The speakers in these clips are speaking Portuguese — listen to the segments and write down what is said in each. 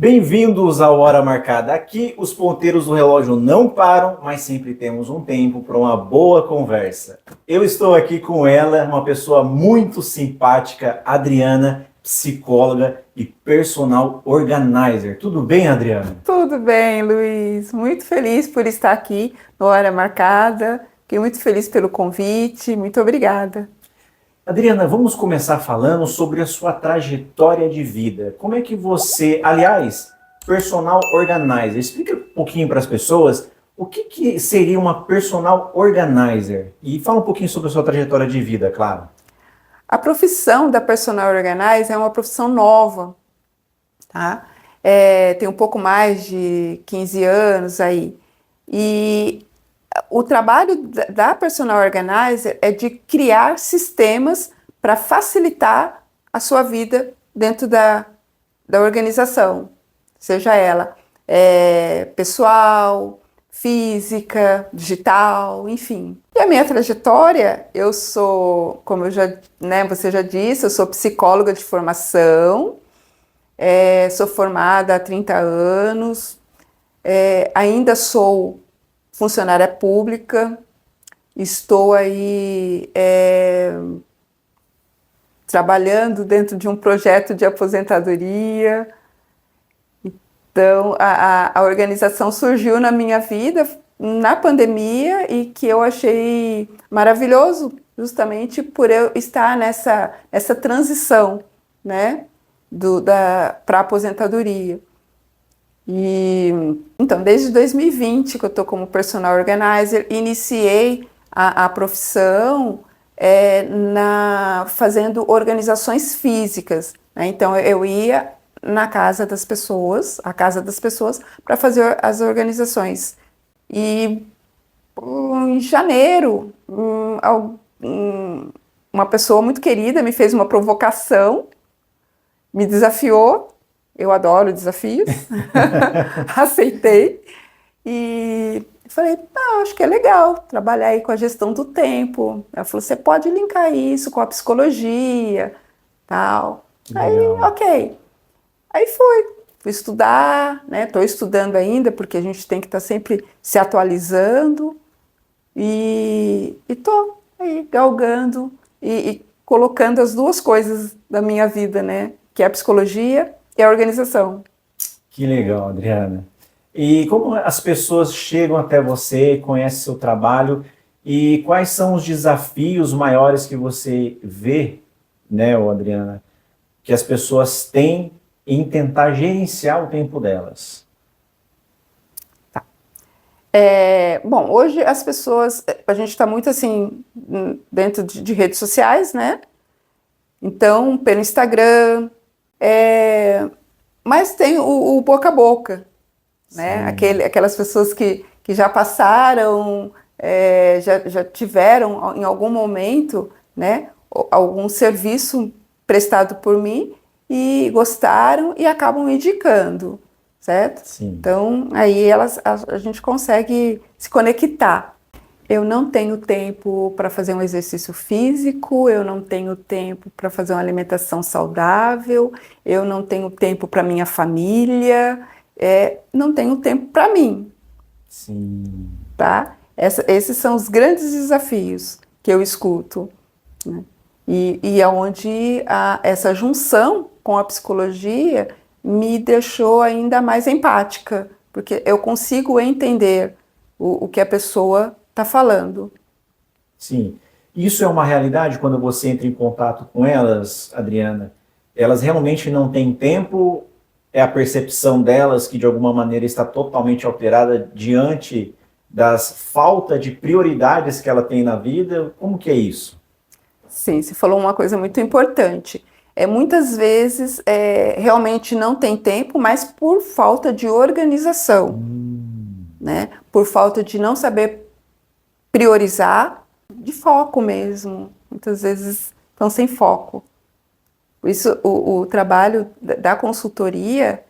Bem-vindos ao Hora Marcada. Aqui os ponteiros do relógio não param, mas sempre temos um tempo para uma boa conversa. Eu estou aqui com ela, uma pessoa muito simpática, Adriana, psicóloga e personal organizer. Tudo bem, Adriana? Tudo bem, Luiz. Muito feliz por estar aqui no Hora Marcada. Fiquei muito feliz pelo convite. Muito obrigada. Adriana, vamos começar falando sobre a sua trajetória de vida. Como é que você, aliás, personal organizer, explica um pouquinho para as pessoas o que seria uma personal organizer e fala um pouquinho sobre a sua trajetória de vida, claro. A profissão da personal organizer é uma profissão nova, tá? Tem um pouco mais de 15 anos aí. E o trabalho da personal organizer é de criar sistemas para facilitar a sua vida dentro da organização, seja ela pessoal, física, digital, enfim. E a minha trajetória, eu sou, como você já disse, eu sou psicóloga de formação, sou formada há 30 anos, ainda sou funcionária pública, estou aí trabalhando dentro de um projeto de aposentadoria. Então, a organização surgiu na minha vida na pandemia e que eu achei maravilhoso, justamente por eu estar nessa transição, né, para a aposentadoria. E então, desde 2020 que eu estou como personal organizer, iniciei a profissão fazendo organizações físicas, né? Então, eu ia na casa das pessoas, para fazer as organizações. E em janeiro, uma pessoa muito querida me fez uma provocação, me desafiou. Eu adoro desafios, aceitei e falei, acho que é legal trabalhar aí com a gestão do tempo. Ela falou, você pode linkar isso com a psicologia, tal. Aí, ok. Aí fui estudar, né? Estou estudando ainda, porque a gente tem que estar sempre se atualizando e estou aí galgando e colocando as duas coisas da minha vida, né? Que é a psicologia e a organização. Que legal, Adriana. E como as pessoas chegam até você, conhecem seu trabalho e quais são os desafios maiores que você vê, né, Adriana, que as pessoas têm em tentar gerenciar o tempo delas? Tá. Bom, hoje as pessoas, a gente está muito assim, dentro de redes sociais, né? Então, pelo Instagram, mas tem o boca a boca, né? Aquelas pessoas que já passaram, já tiveram em algum momento, né, algum serviço prestado por mim e gostaram e acabam indicando, certo? Sim. Então, aí a gente consegue se conectar. Eu não tenho tempo para fazer um exercício físico, eu não tenho tempo para fazer uma alimentação saudável, eu não tenho tempo para minha família, não tenho tempo para mim. Sim. Tá? Esses são os grandes desafios que eu escuto, né? E é onde essa junção com a psicologia me deixou ainda mais empática, porque eu consigo entender o que a pessoa está falando. Sim. Isso é uma realidade quando você entra em contato com elas, Adriana? Elas realmente não têm tempo? É a percepção delas que de alguma maneira está totalmente alterada diante das falta de prioridades que ela tem na vida? Como que é isso? Sim, você falou uma coisa muito importante. Muitas vezes realmente não tem tempo, mas por falta de organização, né? Por falta de não saber priorizar, de foco mesmo. Muitas vezes estão sem foco. Por isso, o trabalho da consultoria,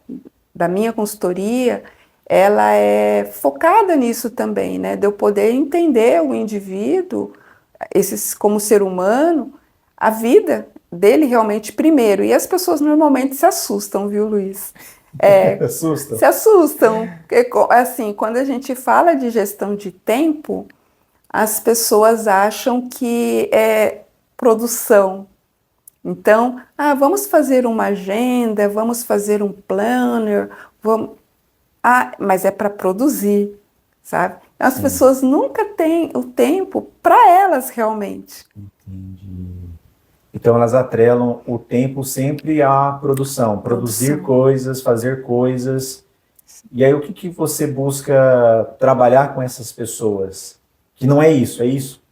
da minha consultoria, ela é focada nisso também, né? De eu poder entender o indivíduo, como ser humano, a vida dele realmente primeiro. E as pessoas normalmente se assustam, viu, Luiz? Assusta. Se assustam. Porque, assim, quando a gente fala de gestão de tempo, as pessoas acham que é produção. Então, vamos fazer uma agenda, vamos fazer um planner, vamos... mas é para produzir, sabe? As Sim, pessoas nunca têm o tempo para elas realmente. entendi. Então elas atrelam o tempo sempre à produção, produzir Produção. coisas, fazer coisas. E aí o que que você busca trabalhar com essas pessoas? Que não é isso, é isso?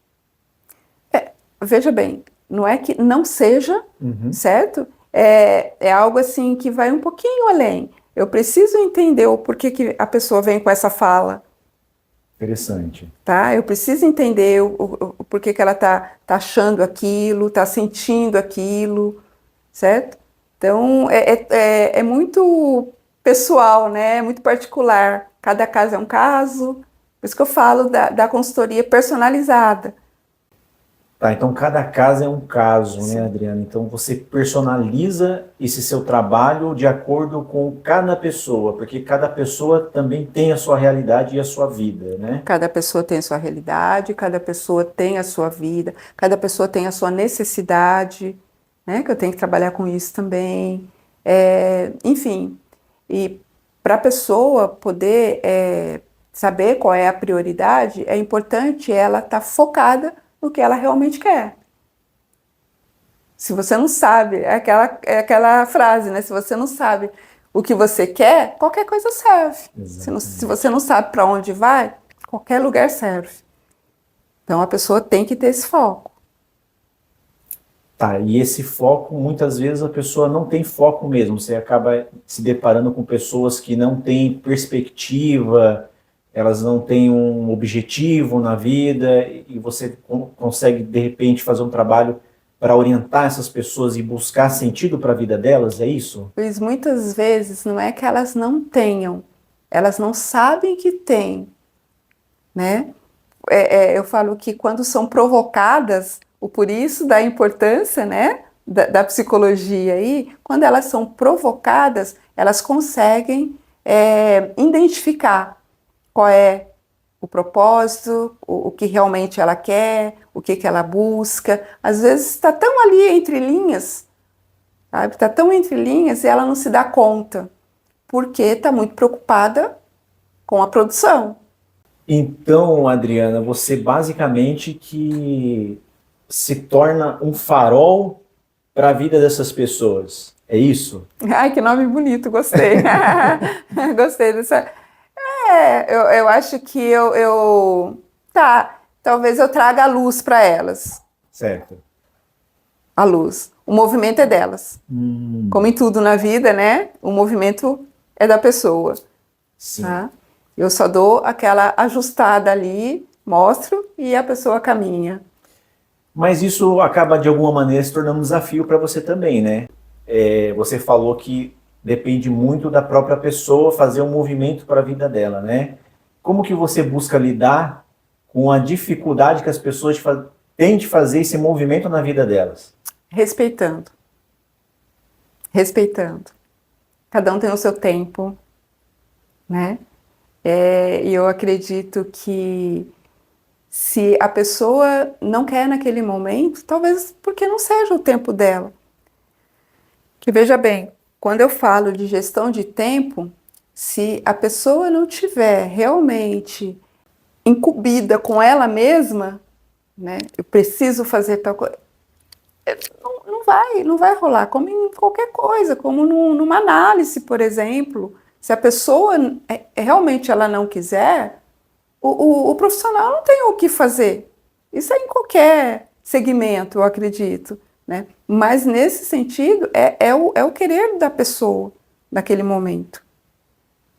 Veja bem, não é que não seja, Uhum. certo? É algo assim que vai um pouquinho além. Eu preciso entender o porquê que a pessoa vem com essa fala, Interessante. tá? Eu preciso entender o porquê que ela tá achando aquilo, tá sentindo aquilo, certo? Então, é muito pessoal, né? É muito particular. Cada caso é um caso. Por isso que eu falo da consultoria personalizada. Tá, então cada caso é um caso, né, Sim. Adriana? Então você personaliza esse seu trabalho de acordo com cada pessoa, porque cada pessoa também tem a sua realidade e a sua vida, né? Cada pessoa tem a sua realidade, cada pessoa tem a sua vida, cada pessoa tem a sua necessidade, né? Que eu tenho que trabalhar com isso também. Enfim, e para a pessoa poder saber qual é a prioridade, é importante ela estar focada no que ela realmente quer. Se você não sabe, é aquela frase, né? Se você não sabe o que você quer, qualquer coisa serve. Se você Exatamente. não sabe para onde vai, qualquer lugar serve. Então a pessoa tem que ter esse foco. Tá, e esse foco, muitas vezes a pessoa não tem foco mesmo, você acaba se deparando com pessoas que não têm perspectiva, elas não têm um objetivo na vida, e você consegue, de repente, fazer um trabalho para orientar essas pessoas e buscar sentido para a vida delas, é isso? Pois muitas vezes não é que elas não tenham, elas não sabem que têm, né? Eu falo que quando são provocadas, o por isso da importância, né, da psicologia aí, quando elas são provocadas, elas conseguem identificar qual é o propósito, o que realmente ela quer, o que ela busca. Às vezes está tão ali entre linhas, sabe? Está tão entre linhas e ela não se dá conta, porque está muito preocupada com a produção. Então, Adriana, você basicamente que se torna um farol para a vida dessas pessoas, é isso? Ai, que nome bonito, gostei. Gostei dessa. Eu acho que Tá, talvez eu traga a luz para elas. Certo. A luz. O movimento é delas. Como Hum, em tudo na vida, né? O movimento é da pessoa, sim. tá? Eu só dou aquela ajustada ali, mostro e a pessoa caminha. Mas isso acaba de alguma maneira se tornando um desafio para você também, né? Você falou que depende muito da própria pessoa fazer um movimento para a vida dela, né? Como que você busca lidar com a dificuldade que as pessoas têm de fazer esse movimento na vida delas? Respeitando. Respeitando. Cada um tem o seu tempo, né? E eu acredito que se a pessoa não quer naquele momento, talvez porque não seja o tempo dela. Que veja bem, quando eu falo de gestão de tempo, se a pessoa não tiver realmente incumbida com ela mesma, né? Eu preciso fazer tal coisa. Não vai rolar, como em qualquer coisa, como numa análise, por exemplo. Se a pessoa realmente ela não quiser, o profissional não tem o que fazer. Isso é em qualquer segmento, eu acredito, né? Mas nesse sentido, é o querer da pessoa naquele momento.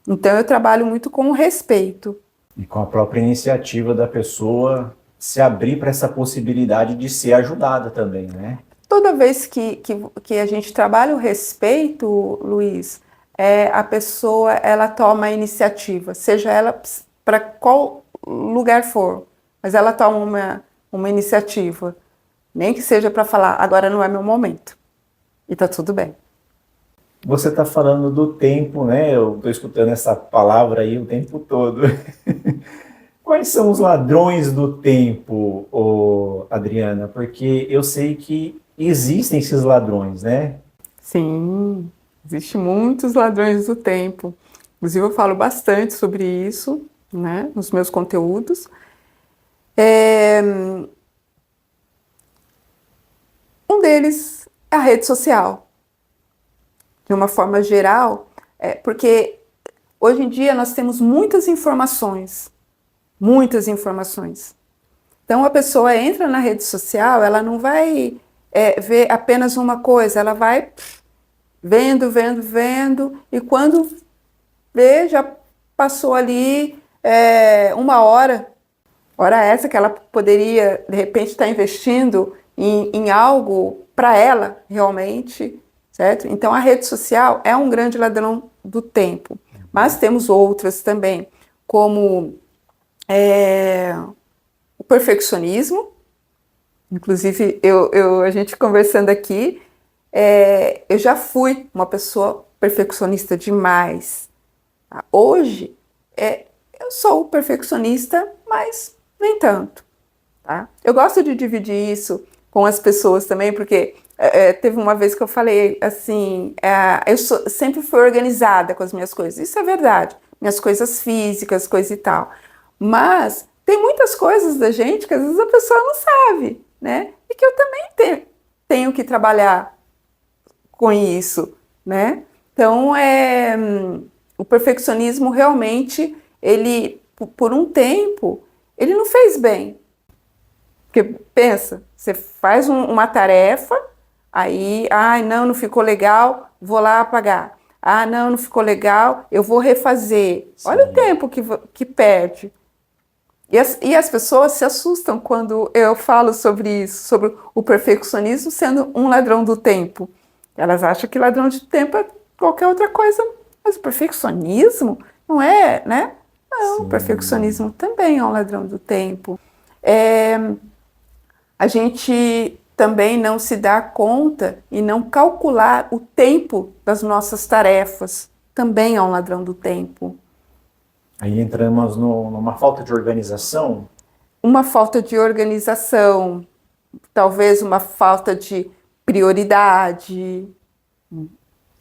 Então eu trabalho muito com o respeito. E com a própria iniciativa da pessoa se abrir para essa possibilidade de ser ajudada também, né? Toda vez que a gente trabalha o respeito, Luiz, a pessoa ela toma a iniciativa, seja ela para qual lugar for, mas ela toma uma iniciativa, nem que seja para falar, agora não é meu momento, e tá tudo bem. Você está falando do tempo, né? Eu estou escutando essa palavra aí o tempo todo. Quais são os ladrões do tempo, Adriana? Porque eu sei que existem esses ladrões, né? Sim, existe muitos ladrões do tempo. Inclusive, eu falo bastante sobre isso, né, nos meus conteúdos. É, Um deles é a rede social, de uma forma geral, porque hoje em dia nós temos muitas informações, muitas informações. Então, a pessoa entra na rede social, ela não vai ver apenas uma coisa, ela vai vendo, vendo, vendo, e quando vê, já passou ali uma hora essa que ela poderia, de repente, estar investindo em algo para ela, realmente, certo? Então, a rede social é um grande ladrão do tempo, mas temos outras também, como o perfeccionismo. Inclusive, a gente conversando aqui, eu já fui uma pessoa perfeccionista demais. Tá? Hoje, eu sou perfeccionista, mas nem tanto. Tá? Eu gosto de dividir isso com as pessoas também, porque teve uma vez que eu falei assim, sempre fui organizada com as minhas coisas. Isso é verdade, minhas coisas físicas, coisa e tal. Mas tem muitas coisas da gente que às vezes a pessoa não sabe, né? E que eu também tenho que trabalhar com isso, né? Então, o perfeccionismo realmente, ele, por um tempo, ele não fez bem. Porque, pensa, você faz uma tarefa, aí, não ficou legal, vou lá apagar. Não ficou legal, eu vou refazer. Sim. Olha o tempo que perde. E as pessoas se assustam quando eu falo sobre isso, sobre o perfeccionismo sendo um ladrão do tempo. Elas acham que ladrão de tempo é qualquer outra coisa, mas o perfeccionismo não é, né? Não, o perfeccionismo também é um ladrão do tempo. A gente também não se dá conta e não calcular o tempo das nossas tarefas também é um ladrão do tempo. Aí entramos numa falta de organização. Uma falta de organização, talvez uma falta de prioridade,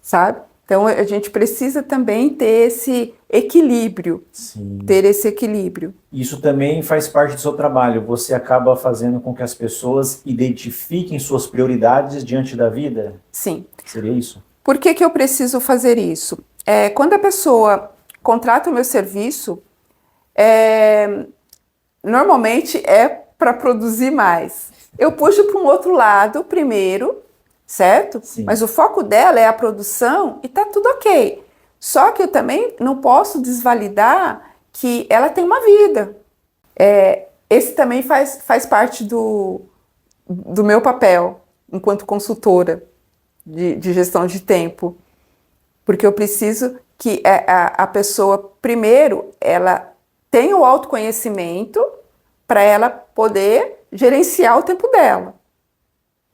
sabe? Então a gente precisa também ter esse equilíbrio. Sim. Ter esse equilíbrio. Isso também faz parte do seu trabalho. Você acaba fazendo com que as pessoas identifiquem suas prioridades diante da vida? Sim. Seria isso? Por que eu preciso fazer isso? Quando a pessoa contrata o meu serviço, normalmente é para produzir mais. Eu puxo para um outro lado primeiro, certo? Sim. Mas o foco dela é a produção e tá tudo ok. Só que eu também não posso desvalidar que ela tem uma vida. Esse também faz parte do meu papel enquanto consultora de gestão de tempo. Porque eu preciso que a pessoa, primeiro, ela tenha o autoconhecimento para ela poder gerenciar o tempo dela.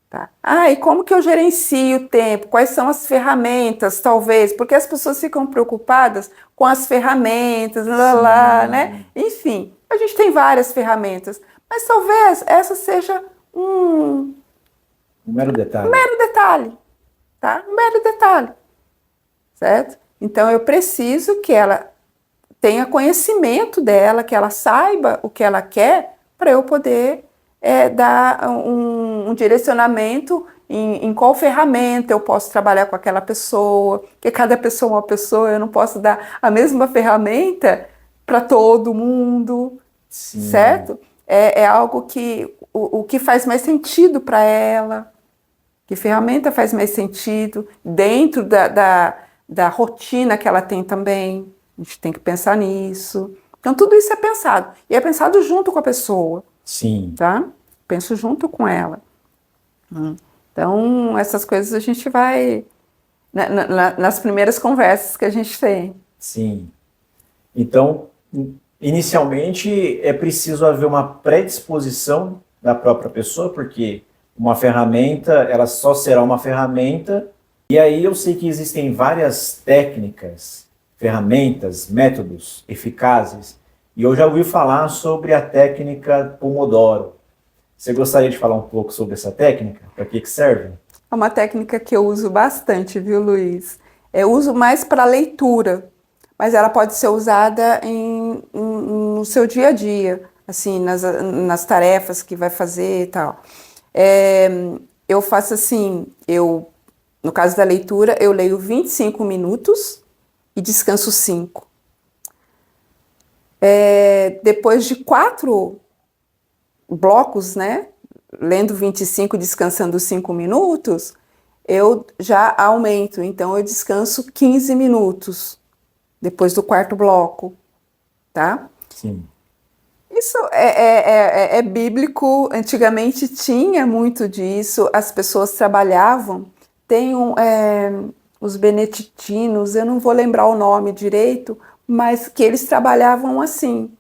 Tá? E como que eu gerencio o tempo? Quais são as ferramentas, talvez? Porque as pessoas ficam preocupadas com as ferramentas, né? Enfim, a gente tem várias ferramentas, mas talvez essa seja um mero detalhe. Um mero detalhe, tá? Um mero detalhe, certo? Então eu preciso que ela tenha conhecimento dela, que ela saiba o que ela quer, para eu poder dar um direcionamento em qual ferramenta eu posso trabalhar com aquela pessoa, porque cada pessoa é uma pessoa, eu não posso dar a mesma ferramenta para todo mundo. Sim. Certo? É algo que o que faz mais sentido para ela, que ferramenta faz mais sentido dentro da rotina que ela tem também. A gente tem que pensar nisso. Então, tudo isso é pensado. E é pensado junto com a pessoa. Sim. Tá? Penso junto com ela. Então, essas coisas a gente vai nas primeiras conversas que a gente tem. Sim. Então, inicialmente, é preciso haver uma predisposição da própria pessoa, porque uma ferramenta, ela só será uma ferramenta E aí eu sei que existem várias técnicas, ferramentas, métodos eficazes, e eu já ouvi falar sobre a técnica Pomodoro. Você gostaria de falar um pouco sobre essa técnica? Para que serve? É uma técnica que eu uso bastante, viu, Luiz? Eu uso mais para leitura, mas ela pode ser usada no seu dia a dia, assim, nas tarefas que vai fazer e tal. É, eu faço assim, no caso da leitura, eu leio 25 minutos e descanso 5. Depois de 4 blocos, né? Lendo 25, descansando 5 minutos, eu já aumento. Então, eu descanso 15 minutos depois do 4º bloco, tá? Sim. Isso é bíblico. Antigamente tinha muito disso, as pessoas trabalhavam. Tem os beneditinos, eu não vou lembrar o nome direito, mas que eles trabalhavam assim.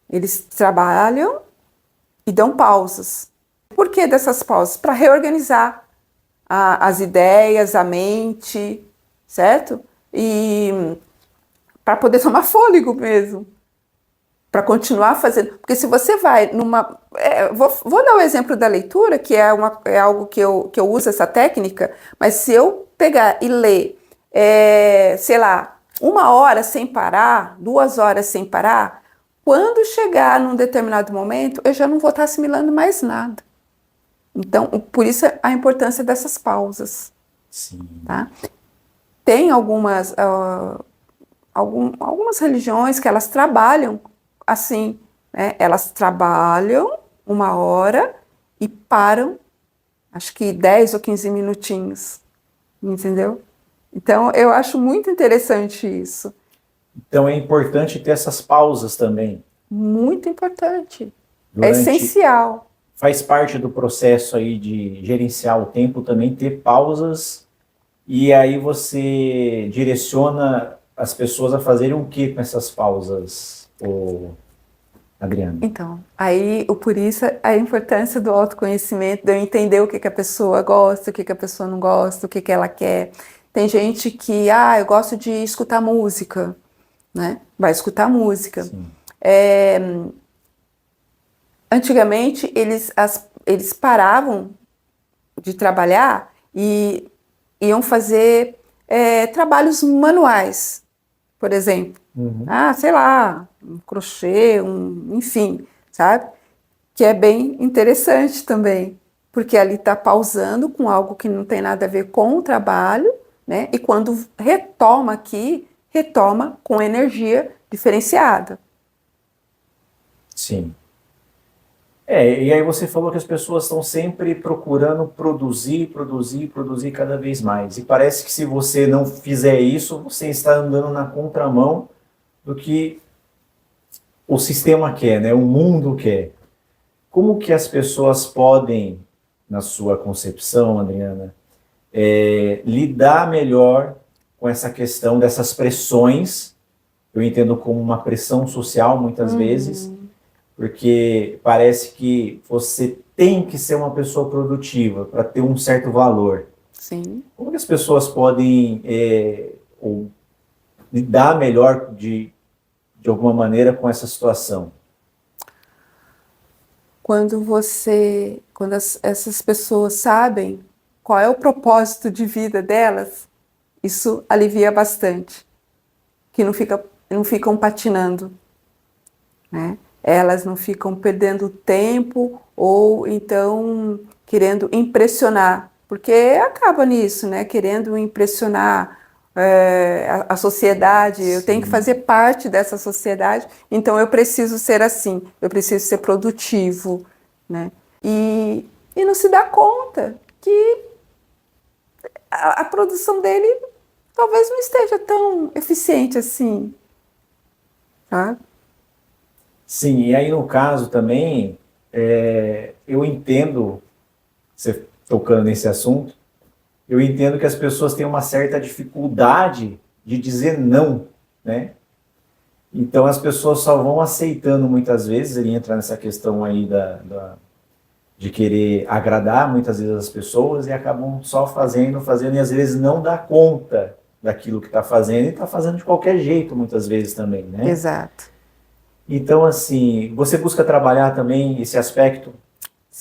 Eles trabalham e dão pausas. Por que dessas pausas? Para reorganizar as ideias, a mente, certo? E para poder tomar fôlego mesmo. Para continuar fazendo. Porque se você vai numa. Vou dar o exemplo da leitura, que é algo que eu uso essa técnica, mas se eu pegar e ler, sei lá, 1 hora sem parar, 2 horas sem parar, quando chegar num determinado momento, eu já não vou estar assimilando mais nada. Então, por isso a importância dessas pausas. Sim. Tá? Tem algumas religiões que elas trabalham assim, né? Elas trabalham 1 hora e param, acho que 10 ou 15 minutinhos, entendeu? Então, eu acho muito interessante isso. Então é importante ter essas pausas também. Muito importante. É essencial. Faz parte do processo aí de gerenciar o tempo também ter pausas, e aí você direciona as pessoas a fazerem o que com essas pausas, Adriana? Então, aí por isso a importância do autoconhecimento, de eu entender o que a pessoa gosta, o que a pessoa não gosta, o que ela quer. Tem gente que, eu gosto de escutar música, né? Vai escutar música. Antigamente, eles paravam de trabalhar e iam fazer trabalhos manuais, por exemplo. Uhum. Sei lá, um crochê, enfim, sabe? Que é bem interessante também, porque ali está pausando com algo que não tem nada a ver com o trabalho, né? E quando retoma aqui, retoma com energia diferenciada. Sim. E aí você falou que as pessoas estão sempre procurando produzir cada vez mais. E parece que se você não fizer isso, você está andando na contramão do que o sistema quer, né? O mundo quer. Como que as pessoas podem, na sua concepção, Adriana, lidar melhor com essa questão dessas pressões? Eu entendo como uma pressão social, muitas vezes, porque parece que você tem que ser uma pessoa produtiva para ter um certo valor. Sim. Como que as pessoas podem lidar melhor de alguma maneira com essa situação? Quando essas pessoas sabem qual é o propósito de vida delas, isso alivia bastante, que não ficam patinando, né? Elas não ficam perdendo tempo ou então querendo impressionar, porque acaba nisso, né? Querendo impressionar a sociedade. Eu tenho que fazer parte dessa sociedade, então eu preciso ser assim, eu preciso ser produtivo, né? E não se dá conta que a produção dele talvez não esteja tão eficiente assim, tá? Sim, e aí no caso também, eu entendo, você tocando nesse assunto, eu entendo que as pessoas têm uma certa dificuldade de dizer não, né? Então as pessoas só vão aceitando muitas vezes, ele entra nessa questão aí de querer agradar muitas vezes as pessoas e acabam só fazendo, e às vezes não dá conta daquilo que está fazendo e está fazendo de qualquer jeito muitas vezes também, né? Exato. Então, assim, você busca trabalhar também esse aspecto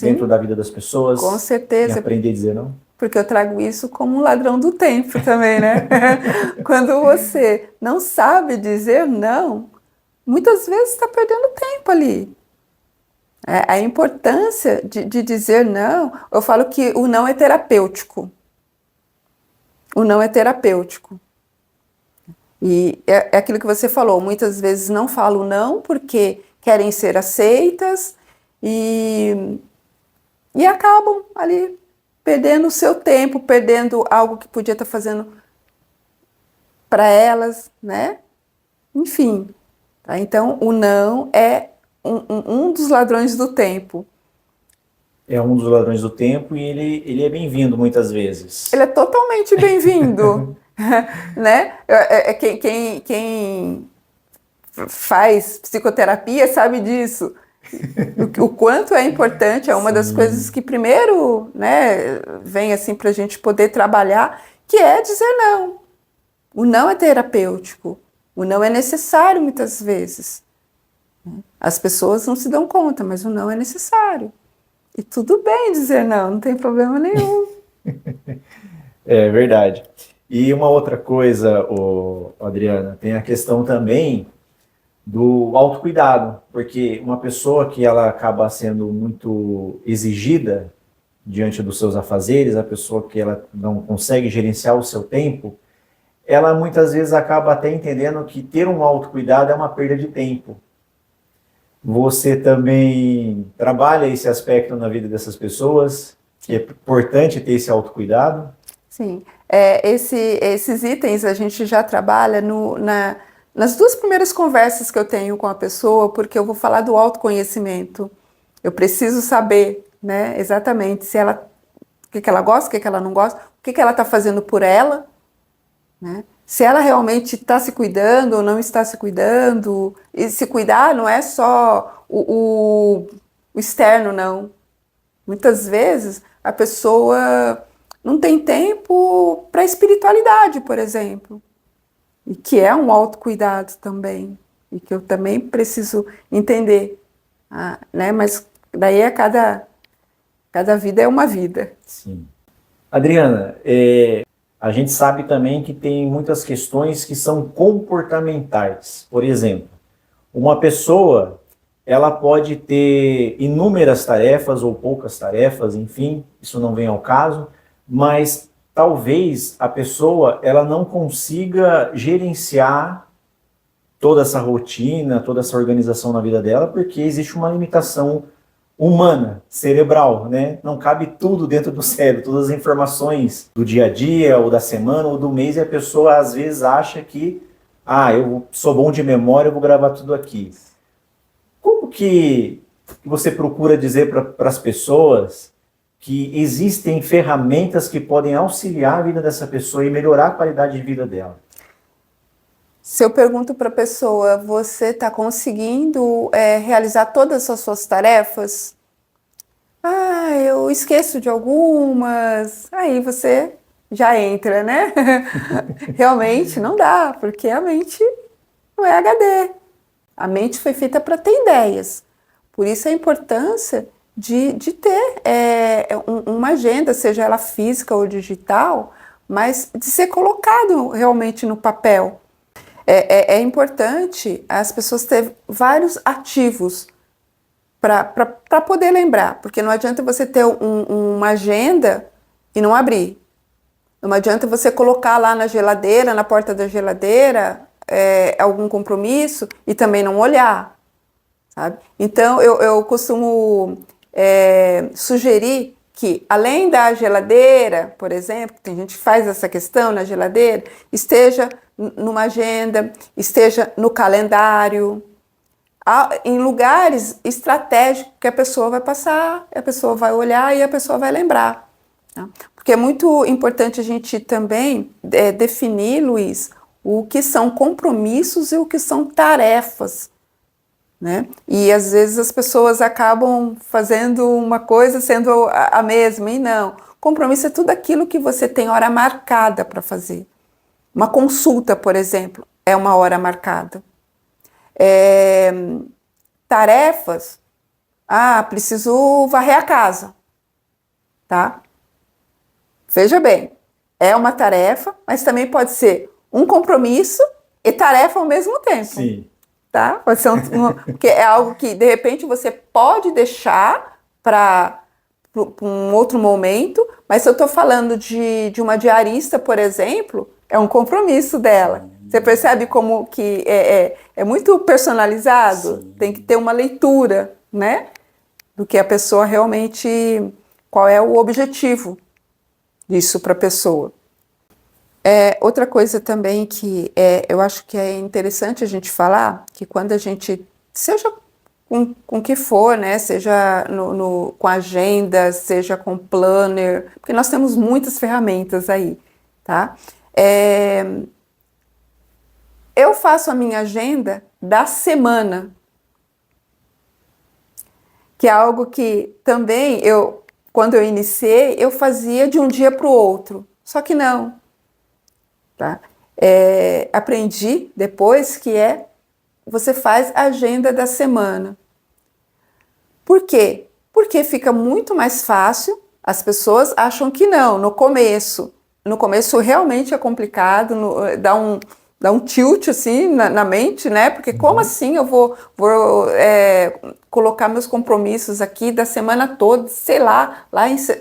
dentro Sim, da vida das pessoas com e certeza, aprender a dizer não? porque eu trago isso como um ladrão do tempo também, né? Quando você não sabe dizer não, muitas vezes está perdendo tempo ali. A importância de dizer não, eu falo que o não é terapêutico. O não é terapêutico. E é aquilo que você falou, muitas vezes não falam não porque querem ser aceitas e acabam ali perdendo o seu tempo, perdendo algo que podia estar fazendo para elas, né? Enfim, tá? Então o não é um dos ladrões do tempo. É um dos ladrões do tempo e ele é bem-vindo muitas vezes. Ele é totalmente bem-vindo, né? Quem faz psicoterapia sabe disso. O quanto é importante, é uma das coisas que primeiro, né, vem assim para a gente poder trabalhar, que é dizer não. O não é terapêutico, o não é necessário muitas vezes. As pessoas não se dão conta, mas o não é necessário. E tudo bem dizer não, não tem problema nenhum. É verdade. E uma outra coisa, Adriana, tem a questão também do autocuidado, porque uma pessoa que ela acaba sendo muito exigida diante dos seus afazeres, a pessoa que ela não consegue gerenciar o seu tempo, ela muitas vezes acaba até entendendo que ter um autocuidado é uma perda de tempo. Você também trabalha esse aspecto na vida dessas pessoas, que é importante ter esse autocuidado? Sim, esses itens a gente já trabalha nas duas primeiras conversas que eu tenho com a pessoa, porque eu vou falar do autoconhecimento. Eu preciso saber, né, exatamente se ela, o que ela gosta, o que ela não gosta, o que ela está fazendo por ela, né? Se ela realmente está se cuidando ou não está se cuidando. E se cuidar não é só o externo, não. Muitas vezes a pessoa não tem tempo para a espiritualidade, por exemplo, e que é um autocuidado também, e que eu também preciso entender, né? Mas daí cada vida é uma vida. Sim. Adriana, a gente sabe também que tem muitas questões que são comportamentais. Por exemplo, uma pessoa, ela pode ter inúmeras tarefas ou poucas tarefas, enfim, isso não vem ao caso, mas talvez a pessoa ela não consiga gerenciar toda essa rotina, toda essa organização na vida dela, porque existe uma limitação humana, cerebral, né? Não cabe tudo dentro do cérebro, todas as informações do dia a dia, ou da semana, ou do mês, e a pessoa às vezes acha que, eu sou bom de memória, eu vou gravar tudo aqui. Como que você procura dizer para as pessoas que existem ferramentas que podem auxiliar a vida dessa pessoa e melhorar a qualidade de vida dela? Se eu pergunto para a pessoa, você está conseguindo realizar todas as suas tarefas? Eu esqueço de algumas. Aí você já entra, né? Realmente não dá, porque a mente não é HD. A mente foi feita para ter ideias. Por isso a importância de ter uma agenda, seja ela física ou digital, mas de ser colocado realmente no papel. É importante as pessoas terem vários ativos para poder lembrar, porque não adianta você ter uma agenda e não abrir. Não adianta você colocar lá na geladeira, na porta da geladeira, algum compromisso e também não olhar, sabe? Então eu costumo sugerir que, além da geladeira, por exemplo, tem gente que faz essa questão na geladeira, esteja numa agenda, esteja no calendário, em lugares estratégicos que a pessoa vai passar, a pessoa vai olhar e a pessoa vai lembrar. Tá? Porque é muito importante a gente também definir, Luiz, o que são compromissos e o que são tarefas. né? E às vezes as pessoas acabam fazendo uma coisa sendo a mesma, e não. Compromisso é tudo aquilo que você tem hora marcada para fazer. Uma consulta, por exemplo, é uma hora marcada. Tarefas, preciso varrer a casa, tá? Veja bem, é uma tarefa, mas também pode ser um compromisso e tarefa ao mesmo tempo. Sim. Tá? Pode ser porque é algo que, de repente, você pode deixar para um outro momento, mas se eu estou falando de uma diarista, por exemplo, é um compromisso dela. Você percebe como que é muito personalizado? Sim. Tem que ter uma leitura, né? Do que a pessoa realmente... Qual é o objetivo disso para a pessoa. Outra coisa também que eu acho que é interessante a gente falar, que quando a gente, seja com o que for, né, seja com agenda, seja com planner, porque nós temos muitas ferramentas aí, tá? Eu faço a minha agenda da semana, que é algo que também quando eu iniciei, eu fazia de um dia para o outro, só que não. Tá? Aprendi depois que você faz a agenda da semana. Por quê? Porque fica muito mais fácil, as pessoas acham que não, no começo realmente é complicado, dá um tilt assim na mente, né? Porque como assim eu vou colocar meus compromissos aqui da semana toda, sei lá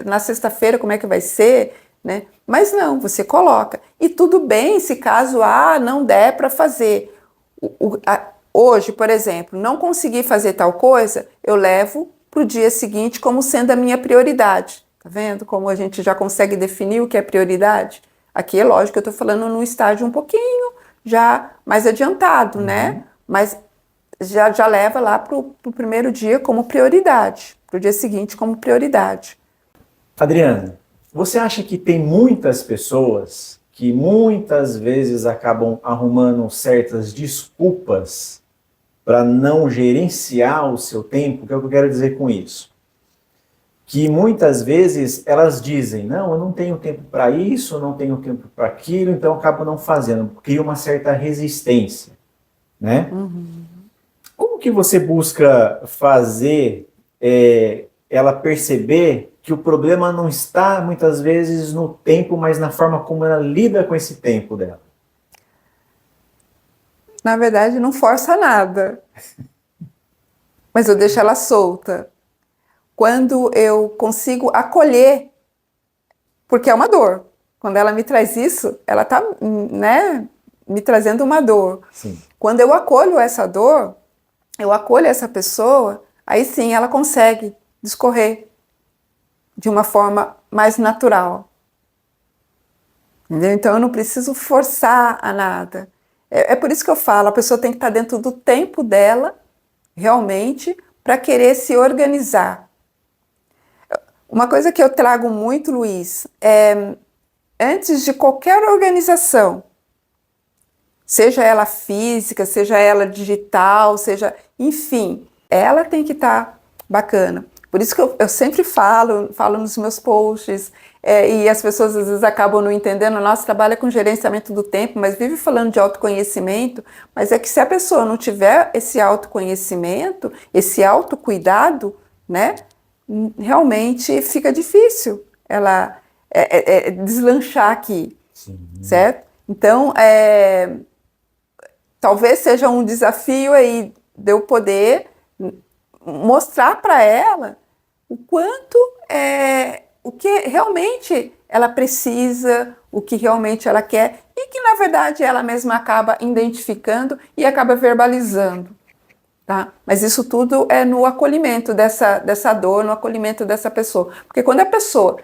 na sexta-feira como é que vai ser, né? Mas não, você coloca. E tudo bem se caso não der para fazer. Hoje, por exemplo, não consegui fazer tal coisa, eu levo para o dia seguinte como sendo a minha prioridade. Tá vendo como a gente já consegue definir o que é prioridade? Aqui é lógico que eu estou falando num estágio um pouquinho já mais adiantado, né? Mas já leva lá para o primeiro dia como prioridade, para o dia seguinte como prioridade. Adriana, você acha que tem muitas pessoas que muitas vezes acabam arrumando certas desculpas para não gerenciar o seu tempo? O que eu quero dizer com isso? Que muitas vezes elas dizem, não, eu não tenho tempo para isso, eu não tenho tempo para aquilo, então eu acabo não fazendo, cria uma certa resistência, né? Como que você busca fazer ela perceber que o problema não está, muitas vezes, no tempo, mas na forma como ela lida com esse tempo dela? Na verdade, não força nada, mas eu deixo ela solta. Quando eu consigo acolher, porque é uma dor. Quando ela me traz isso, ela está, né, me trazendo uma dor. Sim. Quando eu acolho essa dor, eu acolho essa pessoa, aí sim ela consegue discorrer de uma forma mais natural. Entendeu? Então eu não preciso forçar a nada. É por isso que eu falo, a pessoa tem que estar dentro do tempo dela, realmente, para querer se organizar. Uma coisa que eu trago muito, Luiz, antes de qualquer organização, seja ela física, seja ela digital, enfim, ela tem que estar bacana. Por isso que eu sempre falo nos meus posts, e as pessoas às vezes acabam não entendendo, o nosso trabalho é com gerenciamento do tempo, mas vive falando de autoconhecimento, mas é que se a pessoa não tiver esse autoconhecimento, esse autocuidado, né, realmente fica difícil ela deslanchar aqui, Sim. certo? Então, talvez seja um desafio aí de eu poder mostrar para ela o quanto o que realmente ela precisa, o que realmente ela quer e que na verdade ela mesma acaba identificando e acaba verbalizando, tá? Mas isso tudo é no acolhimento dessa dor, no acolhimento dessa pessoa, porque quando a pessoa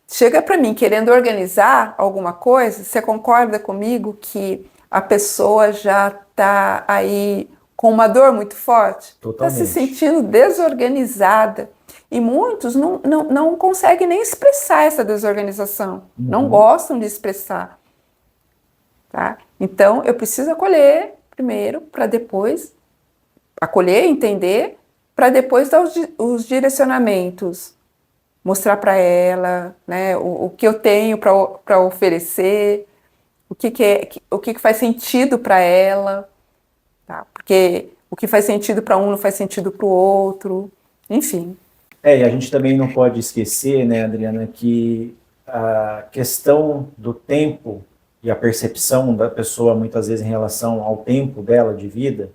chega para mim querendo organizar alguma coisa, você concorda comigo que a pessoa já está aí com uma dor muito forte? Está se sentindo desorganizada. E muitos não conseguem nem expressar essa desorganização, não gostam de expressar. Tá? Então, eu preciso acolher primeiro, para depois acolher, entender, para depois dar os direcionamentos, mostrar para ela, né, o que eu tenho para oferecer, o que faz sentido para ela, tá? Porque o que faz sentido para um não faz sentido para o outro, enfim. E a gente também não pode esquecer, né, Adriana, que a questão do tempo e a percepção da pessoa, muitas vezes, em relação ao tempo dela de vida,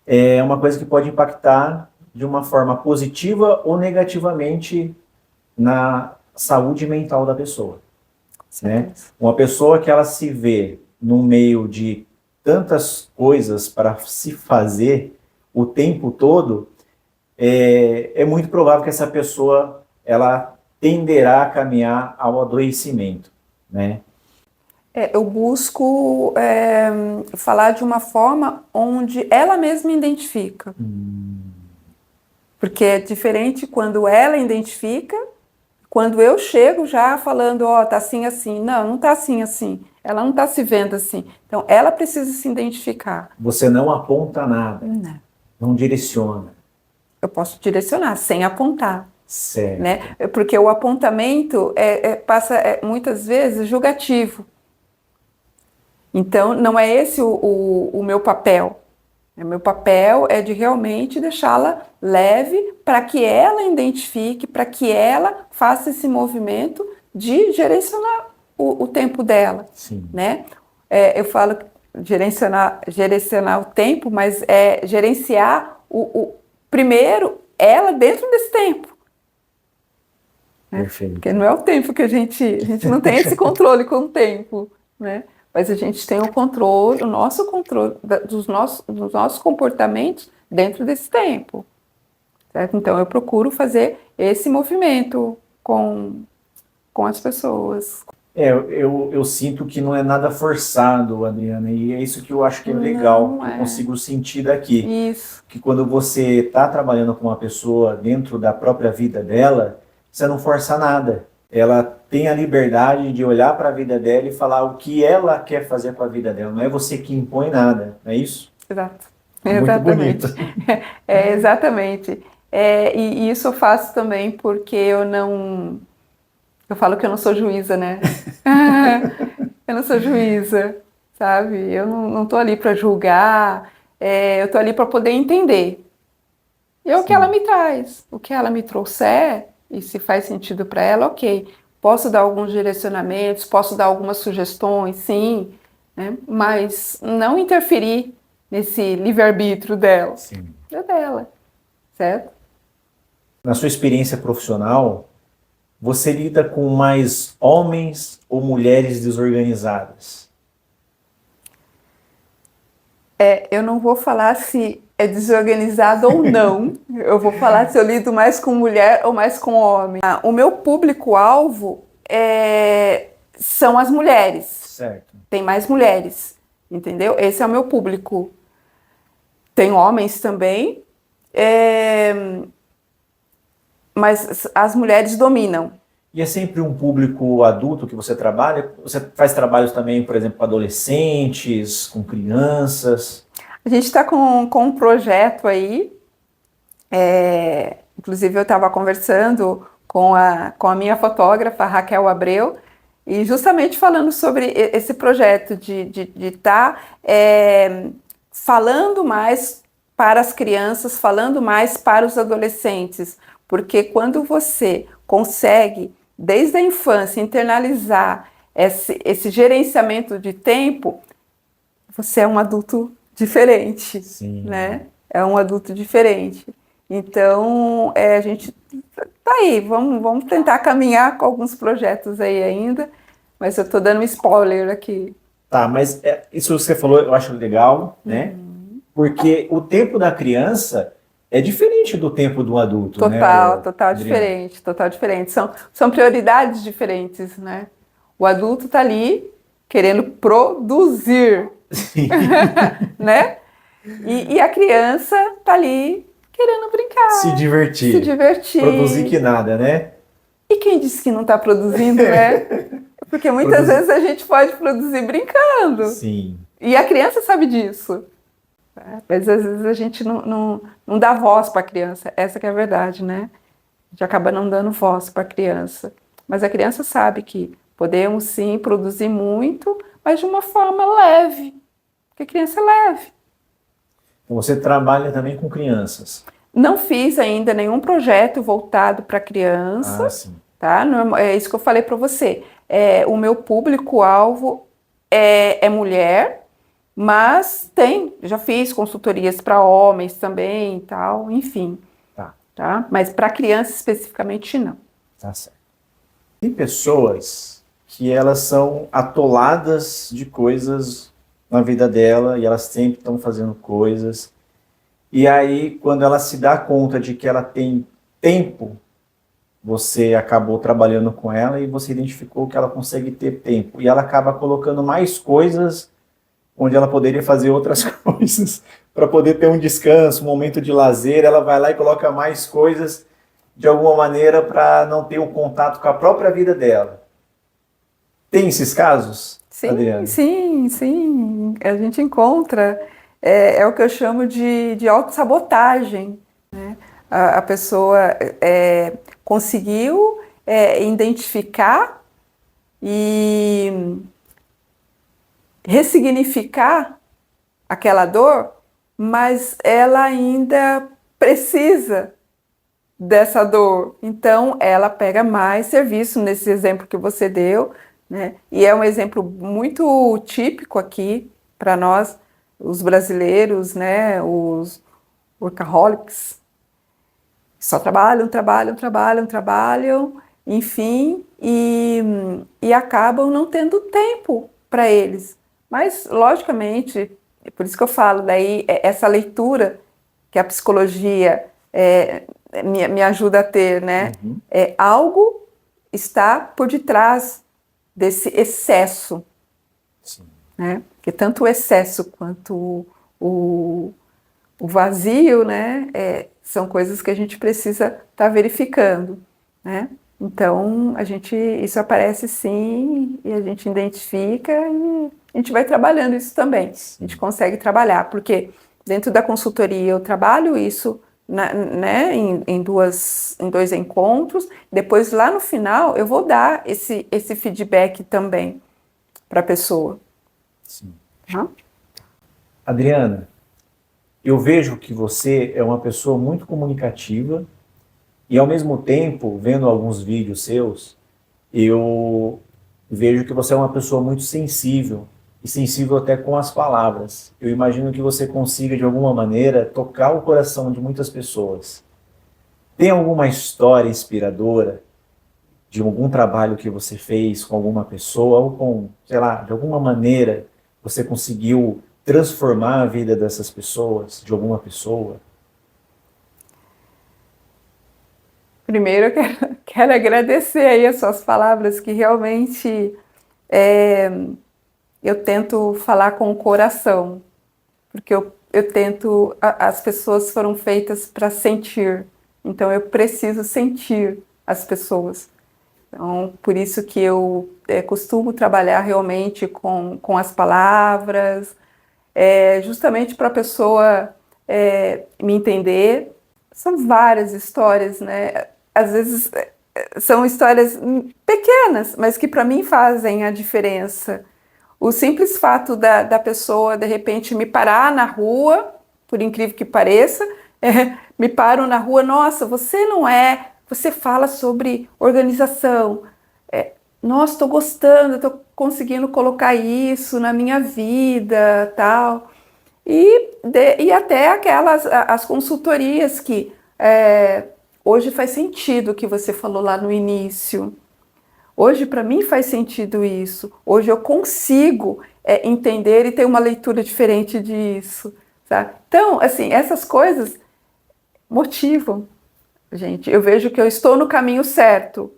é uma coisa que pode impactar de uma forma positiva ou negativamente na saúde mental da pessoa, né? Uma pessoa que ela se vê no meio de tantas coisas para se fazer o tempo todo, é muito provável que essa pessoa ela tenderá a caminhar ao adoecimento, né? Eu busco falar de uma forma onde ela mesma identifica. Porque é diferente quando ela identifica, quando eu chego já falando, ó, tá assim, assim. Não, não tá assim, assim. Ela não tá se vendo assim. Então, ela precisa se identificar. Você não aponta nada, não direciona. Eu posso direcionar, sem apontar. Certo. Né? Porque o apontamento passa muitas vezes julgativo. Então, não é esse o meu papel. O meu papel é de realmente deixá-la leve para que ela identifique, para que ela faça esse movimento de gerenciar o tempo dela. Sim. Né? Eu falo gerenciar o tempo, mas é gerenciar primeiro ela dentro desse tempo. Perfeito. Porque não é o tempo que a gente não tem esse controle com o tempo, né? Mas a gente tem o controle, o nosso controle dos nossos comportamentos dentro desse tempo, certo? Então eu procuro fazer esse movimento com as pessoas. Eu sinto que não é nada forçado, Adriana, e é isso que eu acho que é legal, que eu consigo sentir daqui. Isso. Que quando você está trabalhando com uma pessoa dentro da própria vida dela, você não força nada. Ela tem a liberdade de olhar para a vida dela e falar o que ela quer fazer com a vida dela. Não é você que impõe nada, não é isso? Exato. Muito Exatamente. bonito. Exatamente. E isso eu faço também porque eu falo que eu não sou juíza, né? Eu não sou juíza, sabe? Eu não tô ali para julgar, eu tô ali para poder entender. E é o que ela me traz, o que ela me trouxer, e se faz sentido para ela, ok. Posso dar alguns direcionamentos, posso dar algumas sugestões, sim, né? Mas não interferir nesse livre-arbítrio dela. Sim. É dela, certo? Na sua experiência profissional, você lida com mais homens ou mulheres desorganizadas? Eu não vou falar se é desorganizado ou não. Eu vou falar se eu lido mais com mulher ou mais com homem. O meu público-alvo são as mulheres. Certo. Tem mais mulheres, entendeu? Esse é o meu público. Tem homens também, mas as mulheres dominam. E é sempre um público adulto que você trabalha? Você faz trabalhos também, por exemplo, com adolescentes, com crianças? A gente está com um projeto aí, inclusive eu estava conversando com a minha fotógrafa, Raquel Abreu, e justamente falando sobre esse projeto de estar falando mais para as crianças, falando mais para os adolescentes, porque quando você consegue, desde a infância, internalizar esse gerenciamento de tempo, você é um adulto diferente. Sim. Né? É um adulto diferente. Então, a gente tá aí, vamos tentar caminhar com alguns projetos aí ainda, mas eu tô dando um spoiler aqui. Tá, mas isso que você falou eu acho legal, né? Porque o tempo da criança é diferente do tempo do adulto, Total, né? total diferente, total diferente. São prioridades diferentes, né? O adulto tá ali querendo produzir, né? E a criança tá ali querendo brincar. Se divertir. Se divertir. Produzir que nada, né? E quem disse que não está produzindo, né? Porque muitas vezes a gente pode produzir brincando. Sim. E a criança sabe disso. Mas às vezes a gente não dá voz para a criança, essa que é a verdade, né? A gente acaba não dando voz para a criança. Mas a criança sabe que podemos sim produzir muito, mas de uma forma leve, porque a criança é leve. Você trabalha também com crianças. Não fiz ainda nenhum projeto voltado para criança, Ah, sim. tá? É isso que eu falei para você. O meu público-alvo é mulher, mas já fiz consultorias para homens também e tal, enfim, tá? Mas para criança especificamente não. Tá certo. Tem pessoas que elas são atoladas de coisas na vida dela e elas sempre estão fazendo coisas. E aí, quando ela se dá conta de que ela tem tempo, você acabou trabalhando com ela e você identificou que ela consegue ter tempo. E ela acaba colocando mais coisas onde ela poderia fazer outras coisas para poder ter um descanso, um momento de lazer. Ela vai lá e coloca mais coisas de alguma maneira para não ter um contato com a própria vida dela. Tem esses casos, Sim, Adriana? sim. A gente encontra. É o que eu chamo de autossabotagem. A pessoa conseguiu identificar e ressignificar aquela dor, mas ela ainda precisa dessa dor. Então, ela pega mais serviço nesse exemplo que você deu, né? E é um exemplo muito típico aqui para nós, os brasileiros, né? Os workaholics, só trabalham, enfim, e acabam não tendo tempo para eles. Mas, logicamente, é por isso que eu falo, daí, essa leitura que a psicologia me ajuda a ter, né? Uhum. Algo está por detrás desse excesso, Sim. né? Porque tanto o excesso quanto o vazio, né? São coisas que a gente precisa estar verificando, né? Então, isso aparece sim, e a gente identifica e a gente vai trabalhando isso também. A gente consegue trabalhar, porque dentro da consultoria eu trabalho isso, né, em dois encontros, depois lá no final eu vou dar esse feedback também para a pessoa. Sim. Tá? Adriana, eu vejo que você é uma pessoa muito comunicativa e, ao mesmo tempo, vendo alguns vídeos seus, eu vejo que você é uma pessoa muito sensível e sensível até com as palavras. Eu imagino que você consiga, de alguma maneira, tocar o coração de muitas pessoas. Tem alguma história inspiradora de algum trabalho que você fez com alguma pessoa ou com, sei lá, de alguma maneira você conseguiu transformar a vida dessas pessoas, de alguma pessoa? Primeiro, eu quero agradecer aí as suas palavras, que realmente eu tento falar com o coração, porque eu tento, as pessoas foram feitas para sentir, então eu preciso sentir as pessoas. Então, por isso que eu costumo trabalhar realmente com as palavras, justamente para a pessoa me entender. São várias histórias, né? Às vezes são histórias pequenas, mas que para mim fazem a diferença. O simples fato da pessoa, de repente, me parar na rua, por incrível que pareça, me param na rua, nossa, você fala sobre organização, nossa, estou gostando, estou conseguindo colocar isso na minha vida, tal. E até as consultorias que hoje faz sentido o que você falou lá no início. Hoje, para mim, faz sentido isso. Hoje eu consigo entender e ter uma leitura diferente disso. Tá? Então, assim, essas coisas motivam, gente. Eu vejo que eu estou no caminho certo,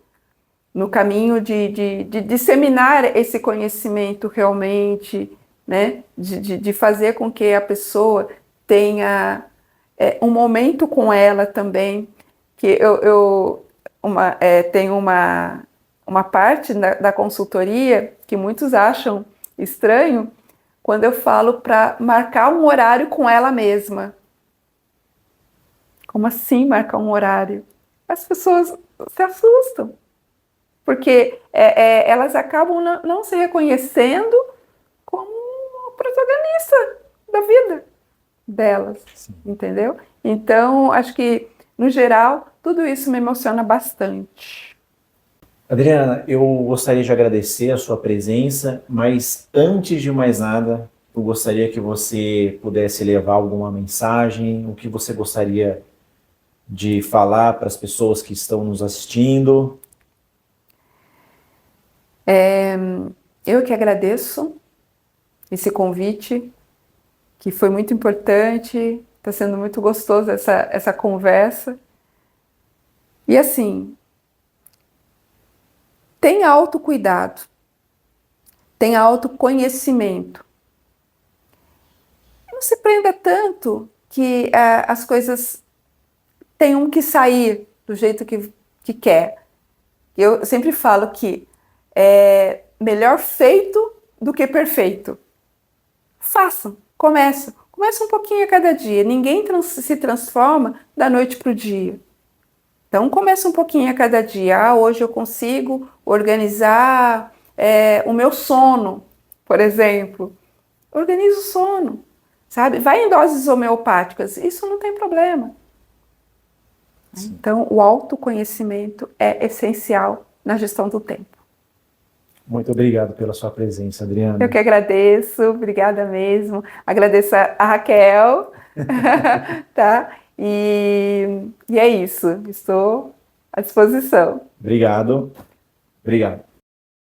no caminho de disseminar esse conhecimento realmente, né? De fazer com que a pessoa tenha um momento com ela também. Que tem uma parte da consultoria que muitos acham estranho, quando eu falo para marcar um horário com ela mesma. Como assim marcar um horário? As pessoas se assustam, porque elas acabam não se reconhecendo como a protagonista da vida delas, Sim. entendeu? Então, acho que, no geral, tudo isso me emociona bastante. Adriana, eu gostaria de agradecer a sua presença, mas antes de mais nada, eu gostaria que você pudesse levar alguma mensagem, o que você gostaria de falar para as pessoas que estão nos assistindo. Eu que agradeço esse convite, que foi muito importante, está sendo muito gostoso essa conversa. E assim, tenha autocuidado, tenha autoconhecimento. Não se prenda tanto que as coisas tenham que sair do jeito que quer. Eu sempre falo que é melhor feito do que perfeito. Façam, começa um pouquinho a cada dia. Ninguém se transforma da noite para o dia. Então, começa um pouquinho a cada dia. Hoje eu consigo organizar o meu sono, por exemplo. Organiza o sono, sabe? Vai em doses homeopáticas, isso não tem problema. Sim. Então, o autoconhecimento é essencial na gestão do tempo. Muito obrigado pela sua presença, Adriana. Eu que agradeço, obrigada mesmo. Agradeço a Raquel, tá? E é isso, estou à disposição. Obrigado. Obrigado.